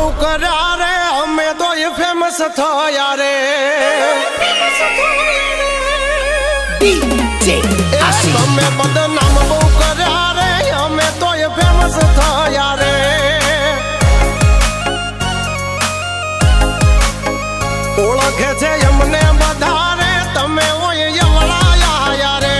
બહુ કર્યા રે અમે તો એ ફેમસ થયા રે તમે બદનામ બહુ કર્યા રે અમે તો એ ફેમસ થયા રે ઓળખે છે એમને બધા રે તમે ઓય યવળાયા રે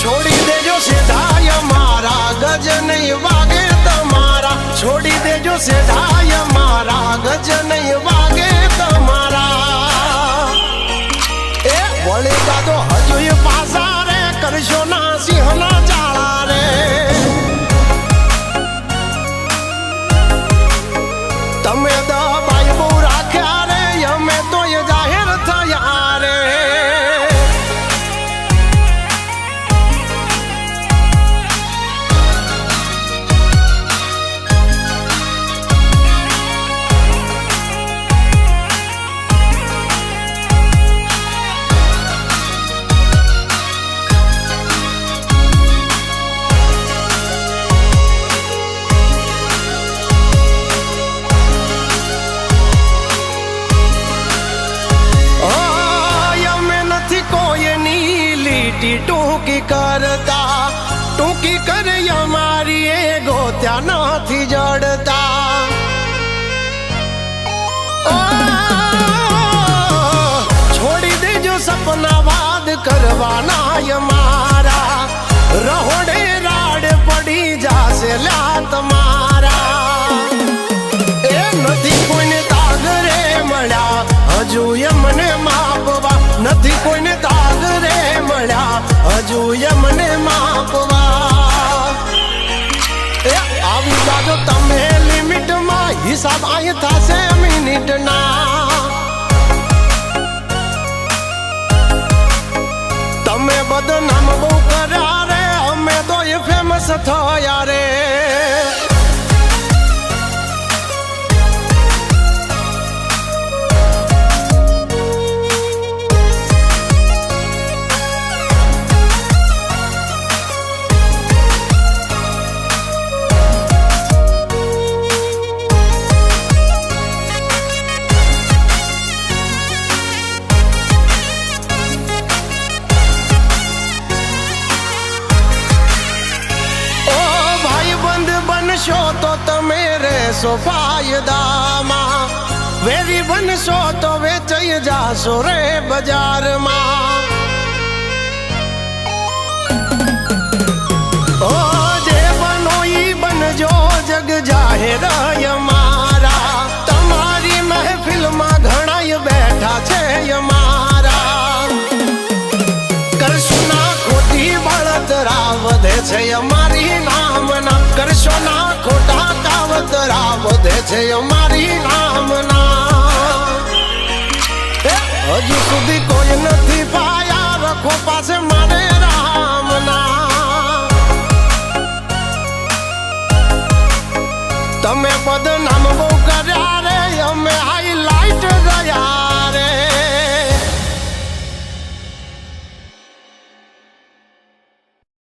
છોડી દેજો સીધાય મારા ગજ નહીં વાગે તમારા છોડી દેજો સીધાય મારા ગજ નહીં વાગે તમારા એ વળી દાદો હજુ એ પાસા રે કરશો ના સિંહના ચાળા રે તમે દબાઈ બહુ રાખ્યા રે અમે તો એ જાહેર થયા રે टूकी करता टूकी कर हमारी एगो त्या नहीं जड़ता छोड़ी दे जो सपना वाद करवाना हमारा रहोड़े राड पड़ी जासे लात मारा ए नहीं कोई दाग रे मळ्या हजू यमने मापवा नहीं कोई दाग रे मळ्या हजू यमने मापवा ए आवी जाजो तमे लिमिट में हिसाब आई थासे मिनिट ना तमे बदनाम बहू कर्या रे अमे तो ये फेमस थया रे बनशो तो तमे रेसो फायदामा वेरी बनशो तो वेचाई जाशो रे बाजार में ओ जे बनो ई बनजो जग जाहिर हमारा तमारी महफिल में घणाई बैठा छे हमारा करशो ना खोटी बळतरा वधे छे हमारी नामना करशो ना खोटा कावतरा वधे छे हमारी नामना हजू सुधी कोई नहीं पाया रखो पासे मारे रामना तमे बदनाम बहू कर्या रे अमे